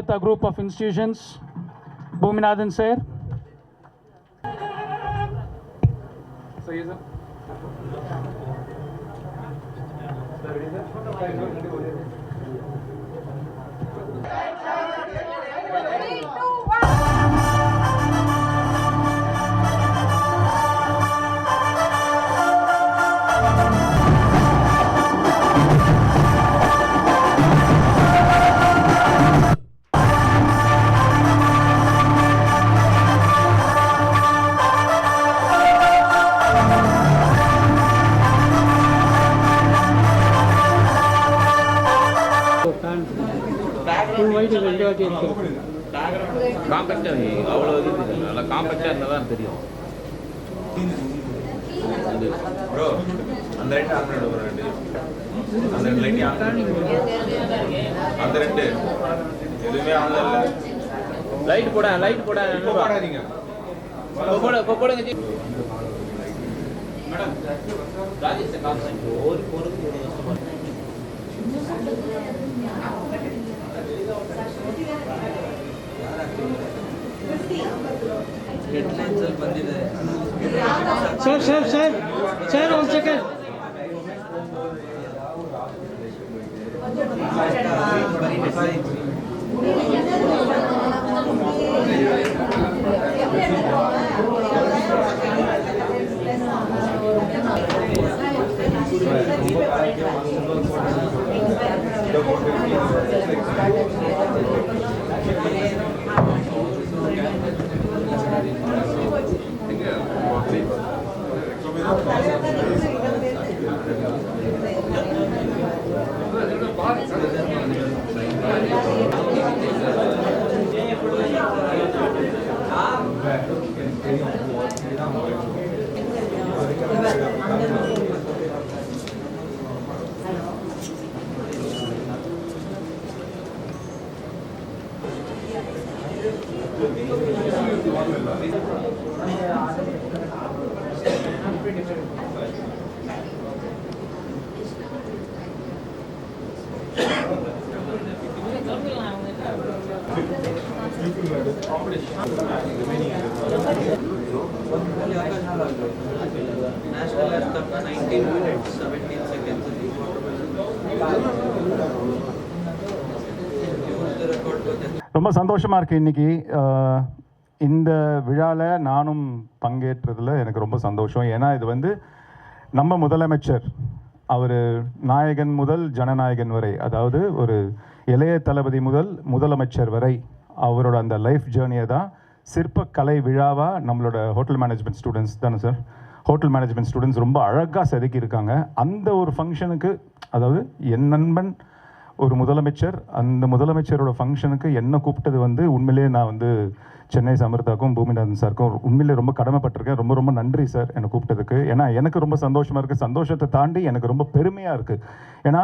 with a group of institutions. Bhuminathan sir. So yes, sir. காம்பேக்டாக அவ்வளோ இது நல்லா காம்பேக்டாக இருந்தால் தான் தெரியும். ப்ரோ அந்த ரெண்டு ஆன் பண்ணி ஒரு ரெண்டு அந்த ரெண்டு லைட்டையும் ஆன் பண்ணி அந்த ரெண்டு எதுவுமே ஆன் இல்லை. லைட் போட போடாதீங்க போடுங்க ஜி. மேடம் ராஜேஷ் ஒரு Sir, 1 second. National anthem 19 minutes 17 seconds. ரொம்ப சந்தோஷமாக இருக்குது. இன்றைக்கி இந்த விழாவில் நானும் பங்கேற்றதில் எனக்கு ரொம்ப சந்தோஷம். ஏன்னா இது வந்து நம்ம முதலமைச்சர் அவர் நாயகன் முதல் ஜனநாயகன் வரை, அதாவது ஒரு இளைய தளபதி முதல் முதலமைச்சர் வரை அவரோட அந்த லைஃப் ஜேர்னியை தான் சிற்பக்கலை விழாவாக நம்மளோட ஹோட்டல் மேனேஜ்மெண்ட் ஸ்டூடெண்ட்ஸ் தானே சார், ஹோட்டல் மேனேஜ்மெண்ட் ஸ்டூடெண்ட்ஸ் ரொம்ப அழகாக செதுக்கியிருக்காங்க. அந்த ஒரு ஃபங்க்ஷனுக்கு, அதாவது என் நண்பன் ஒரு முதலமைச்சர், அந்த முதலமைச்சரோட ஃபங்க்ஷனுக்கு என்னை கூப்பிட்டது வந்து உண்மையிலே நான் வந்து சென்னை சமர்த்தாக்கும் பூமிநாதன் சாருக்கும் உண்மையிலே ரொம்ப கடமைப்பட்டிருக்கேன். ரொம்ப ரொம்ப நன்றி சார் என்னை கூப்பிட்டதுக்கு. ஏன்னா எனக்கு ரொம்ப சந்தோஷமாக இருக்குது. சந்தோஷத்தை தாண்டி எனக்கு ரொம்ப பெருமையாக இருக்குது. ஏன்னா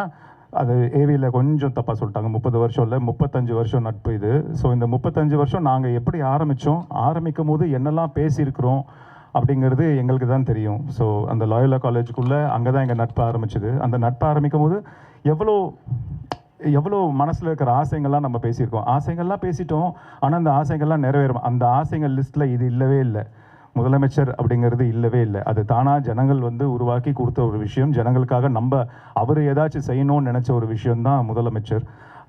அது ஏவியில் கொஞ்சம் தப்பாக சொல்லிட்டாங்க, 30 வருஷம் இல்லை 35 வருஷம் நட்பு இது. ஸோ இந்த 35 வருஷம் நாங்கள் எப்படி ஆரம்பிக்கும் போது என்னெல்லாம் பேசியிருக்கிறோம் அப்படிங்கிறது எங்களுக்கு தான் தெரியும். ஸோ அந்த லாயோலா காலேஜுக்குள்ளே அங்கே தான் எங்கள் நட்பு ஆரம்பிச்சது. அந்த நட்பு ஆரம்பிக்கும் போது எவ்வளோ மனசில் இருக்கிற ஆசைங்கள்லாம் நம்ம பேசியிருக்கோம். ஆசைகள்லாம் பேசிட்டோம், ஆனால் அந்த ஆசைகள்லாம் நிறைவேறும். அந்த ஆசைகள் லிஸ்ட்டில் இது இல்லவே இல்லை, முதலமைச்சர் அப்படிங்கிறது இல்லவே இல்லை. அது தானாக ஜனங்கள் வந்து உருவாக்கி கொடுத்த ஒரு விஷயம். ஜனங்களுக்காக அவர் ஏதாச்சும் செய்யணும்னு நினச்ச ஒரு விஷயம்தான் முதலமைச்சர்.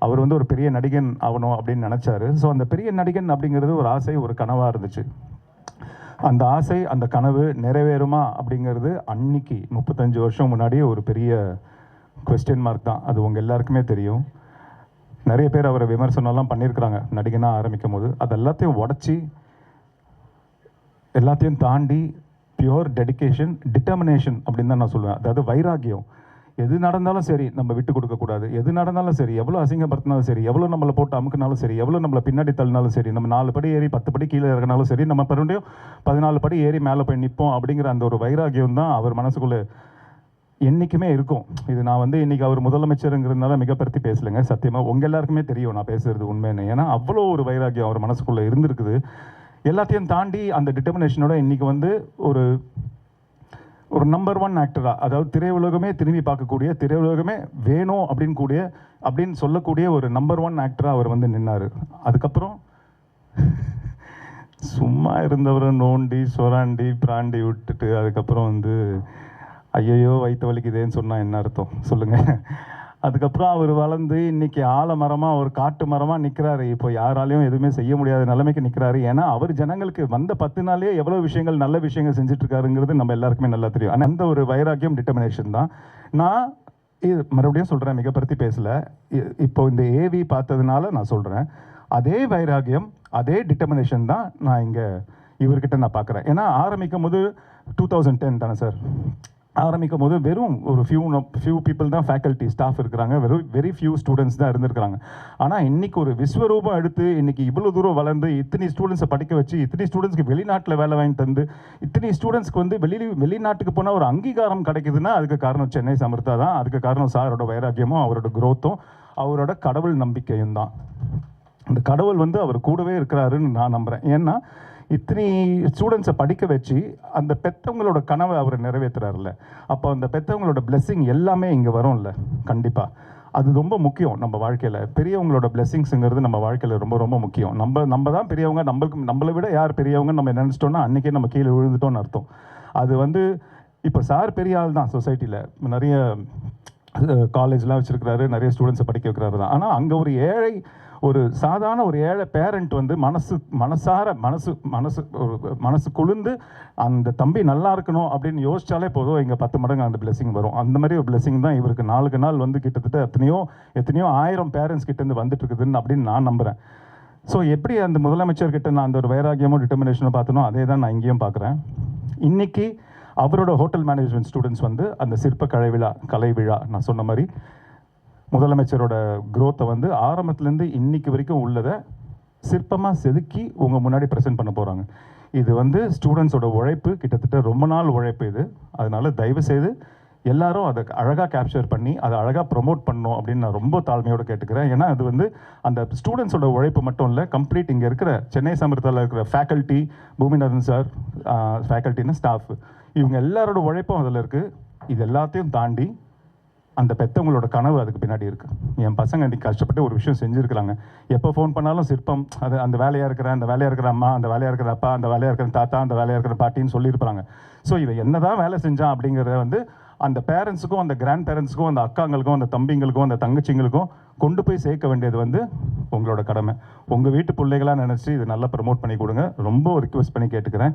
அவர் வந்து ஒரு பெரிய நடிகன் ஆகணும் அப்படின்னு நினச்சாரு. ஸோ அந்த பெரிய நடிகன் அப்படிங்கிறது ஒரு ஆசை, ஒரு கனவாக இருந்துச்சு. அந்த ஆசை, அந்த கனவு நிறைவேறுமா அப்படிங்கிறது அன்னைக்கு 35 வருஷம் முன்னாடியே ஒரு பெரிய குவெஸ்டின் மார்க் தான். அது உங்கள் எல்லாருக்குமே தெரியும். நிறைய பேர் அவரை விமர்சனம்லாம் பண்ணியிருக்கிறாங்க நடிகனாக ஆரம்பிக்கும் போது. அது எல்லாத்தையும் உடச்சி, எல்லாத்தையும் தாண்டி பியூர் டெடிக்கேஷன், டிட்டர்மினேஷன் அப்படின்னு தான் நான் சொல்லுவேன். அதாவது வைராக்கியம். எது நடந்தாலும் சரி நம்ம விட்டு கொடுக்கக்கூடாது. எது நடந்தாலும் சரி, எவ்வளோ அசிங்கப்படுத்தினாலும் சரி, எவ்வளோ நம்மளை போட்டு அமுக்குனாலும் சரி, எவ்வளோ நம்மளை பின்னாடி தள்ளினாலும் சரி, நம்ம 4 படி ஏறி 10 படி கீழே இறங்கினாலும் சரி, நம்ம மறுபடியும் 14 படி ஏறி மேலே போய் நிற்போம் அப்படிங்கிற அந்த ஒரு வைராக்கியம் தான் அவர் மனசுக்குள்ளே என்றைக்குமே இருக்கும். இது நான் வந்து இன்றைக்கி அவர் முதலமைச்சருங்கிறதுனால மிகப்படுத்தி பேசலைங்க. சத்தியமாக உங்கள் எல்லாருக்குமே தெரியும் நான் பேசுகிறது உண்மைன்னு. ஏன்னா அவ்வளோ ஒரு வைராக்கியம் அவர் மனசுக்குள்ளே இருந்திருக்குது. எல்லாத்தையும் தாண்டி அந்த டிட்டர்மினேஷனோட இன்றைக்கி வந்து ஒரு ஒரு நம்பர் 1 ஆக்டராக, அதாவது திரையுலகமே திரும்பி பார்க்கக்கூடிய, திரையுலகமே வேணும் அப்படின்னு சொல்லக்கூடிய ஒரு நம்பர் 1 ஆக்டராக அவர் வந்து நின்னார். அதுக்கப்புறம் சும்மா இருந்தவரை நோண்டி சொராண்டி பிராண்டி விட்டுட்டு அதுக்கப்புறம் வந்து ஐயையோ வயிற்று வலிக்குதேன்னு சொன்னால் என்ன அர்த்தம் சொல்லுங்கள். அதுக்கப்புறம் அவர் வளர்ந்து இன்னைக்கு ஆலமரமாக ஒரு காட்டு மரமாக நிற்கிறாரு. இப்போ யாராலையும் எதுவுமே செய்ய முடியாத நிலைமைக்கு நிற்கிறாரு. ஏன்னா அவர் ஜனங்களுக்கு வந்த 10 நாளே எவ்வளோ விஷயங்கள் நல்ல விஷயங்கள் செஞ்சுட்ருக்காருங்கிறது நம்ம எல்லாருக்குமே நல்லா தெரியும். ஆனால் அந்த ஒரு வைராக்கியம் டிட்டர்மினேஷன் தான். நான் இது மறுபடியும் சொல்கிறேன், மிகப்படுத்தி பேசலை. இப்போ இந்த ஏவி பார்த்ததுனால நான் சொல்கிறேன், அதே வைராக்கியம் அதே டிட்டர்மினேஷன் தான் நான் இங்கே இவர்கிட்ட நான் பார்க்குறேன். ஏன்னா ஆரம்பிக்கும் போது 2010 தானே சார், ஆரம்பிக்கும் போது வெறும் ஒரு ஃபியூ பீப்புள் தான் ஃபேக்கல்ட்டி ஸ்டாஃப் இருக்கிறாங்க, வெரி ஃபியூ ஸ்டூடெண்ட்ஸ் தான் இருந்திருக்கிறாங்க. ஆனால் இன்றைக்கி ஒரு விஸ்வரூபம் எடுத்து இன்றைக்கி இவ்வளோ தூரம் வளர்ந்து இத்தனை ஸ்டூடெண்ட்ஸை படிக்க வச்சு, இத்தனை ஸ்டூடெண்ட்ஸ்க்கு வெளிநாட்டில் வேலை வாங்கி தந்து, இத்தனை ஸ்டூடெண்ட்ஸ்க்கு வந்து வெளிநாட்டுக்கு போனால் ஒரு அங்கீகாரம் கிடைக்குதுன்னா அதுக்கு காரணம் சென்னை சமர்த்தா தான். அதுக்கு காரணம் சாரோட வைராக்கியமும் அவரோட குரோத்தும் அவரோட கடவுள் நம்பிக்கையும் தான். அந்த கடவுள் வந்து அவர் கூடவே இருக்கிறாருன்னு நான் நம்புகிறேன். ஏன்னா இத்தனை ஸ்டூடெண்ட்ஸை படிக்க வச்சு அந்த பெற்றவங்களோட கனவை அவர் நிறைவேற்றுறாருல்ல, அப்போ அந்த பெற்றவங்களோட பிளெஸ்ஸிங் எல்லாமே இங்கே வரும்ல. கண்டிப்பாக அது ரொம்ப முக்கியம் நம்ம வாழ்க்கையில். பெரியவங்களோட பிளெஸ்ஸிங்ஸுங்கிறது நம்ம வாழ்க்கையில் ரொம்ப ரொம்ப முக்கியம். நம்ம தான் பெரியவங்க, நம்மளை விட யார் பெரியவங்க நம்ம நினச்சிட்டோன்னா அன்றைக்கே நம்ம கீழே விழுந்துட்டோன்னு அர்த்தம். அது வந்து இப்போ சார் பெரிய ஆள் தான் சொசைட்டியில், நிறைய காலேஜ்லாம் வச்சுருக்கிறாரு, நிறைய ஸ்டூடெண்ட்ஸை படிக்க வைக்கிறாரு தான். ஆனால் அங்கே ஒரு சாதாரண ஒரு ஏழை பேரண்ட் வந்து மனசு குளிர்ந்து அந்த தம்பி நல்லா இருக்கணும் அப்படின்னு யோசிச்சாலே போதும், இங்கே 10 மடங்கு அந்த பிளெஸிங் வரும். அந்த மாதிரி ஒரு பிளெஸிங் தான் இவருக்கு நாளுக்கு நாள் வந்து கிட்டத்தட்ட எத்தனையோ 1000 பேரண்ட்ஸ் கிட்டேருந்து வந்துட்டு இருக்குதுன்னு அப்படின்னு நான் நம்புகிறேன். ஸோ எப்படி அந்த முதலமைச்சர்கிட்ட நான் அந்த ஒரு வைராக்கியமும் டிட்டர்மினேஷனும் பார்த்தனோ அதே தான் நான் இங்கேயும் பார்க்குறேன். இன்றைக்கி அவரோட ஹோட்டல் மேனேஜ்மெண்ட் ஸ்டூடெண்ட்ஸ் வந்து அந்த சிற்ப கலை விழா நான் சொன்ன மாதிரி முதலமைச்சரோட குரோத்தை வந்து ஆரம்பத்துலேருந்து இன்னைக்கு வரைக்கும் உள்ளதை சிற்பமாக செதுக்கி உங்கள் முன்னாடி ப்ரெசென்ட் பண்ண போகிறாங்க. இது வந்து ஸ்டூடெண்ட்ஸோட உழைப்பு, கிட்டத்தட்ட ரொம்ப நாள் உழைப்பு இது. அதனால் தயவுசெய்து எல்லாரும் அதை அழகாக கேப்சர் பண்ணி அதை அழகாக ப்ரொமோட் பண்ணணும் அப்படின்னு நான் ரொம்ப தாழ்மையோடு கேட்டுக்கிறேன். ஏன்னா அது வந்து அந்த ஸ்டூடெண்ட்ஸோட உழைப்பு மட்டும் இல்லை, கம்ப்ளீட் இங்கே இருக்கிற சென்னை சமர்த்தாவில் இருக்கிற ஃபேக்கல்ட்டி, பூமிநாதன் சார் ஃபேக்கல்ட்டின்னு ஸ்டாஃப், இவங்க எல்லாரோட உழைப்பும் அதில் இருக்குது. இது எல்லாத்தையும் தாண்டி அந்த பெற்றவங்களோட கனவு அதுக்கு பின்னாடி இருக்குது. என் பசங்க அன்றைக்கி கஷ்டப்பட்டு ஒரு விஷயம் செஞ்சுருக்கிறாங்க. எப்போ ஃபோன் பண்ணாலும் சிற்பம், அது அந்த வேலையாக இருக்கிற அம்மா, அந்த வேலையாக இருக்கிற அப்பா, அந்த வேலையாக இருக்கிற தாத்தா, அந்த வேலையாக இருக்கிற பாட்டின்னு சொல்லியிருப்பாங்க. ஸோ இவன் என்ன தான் வேலை செஞ்சான் அப்படிங்கிறத வந்து அந்த பேரண்ட்ஸுக்கும், அந்த கிராண்ட் பேரண்ட்ஸுக்கும், அந்த அக்காங்களுக்கும், அந்த தம்பிங்களுக்கும், அந்த தங்கச்சிங்களுக்கும் கொண்டு போய் சேர்க்க வேண்டியது வந்து உங்களோட கடமை. உங்கள் வீட்டு பிள்ளைகளாக நினச்சி இது நல்லா ப்ரமோட் பண்ணி கொடுங்க. ரொம்ப ரிக்வெஸ்ட் பண்ணி கேட்டுக்கிறேன்.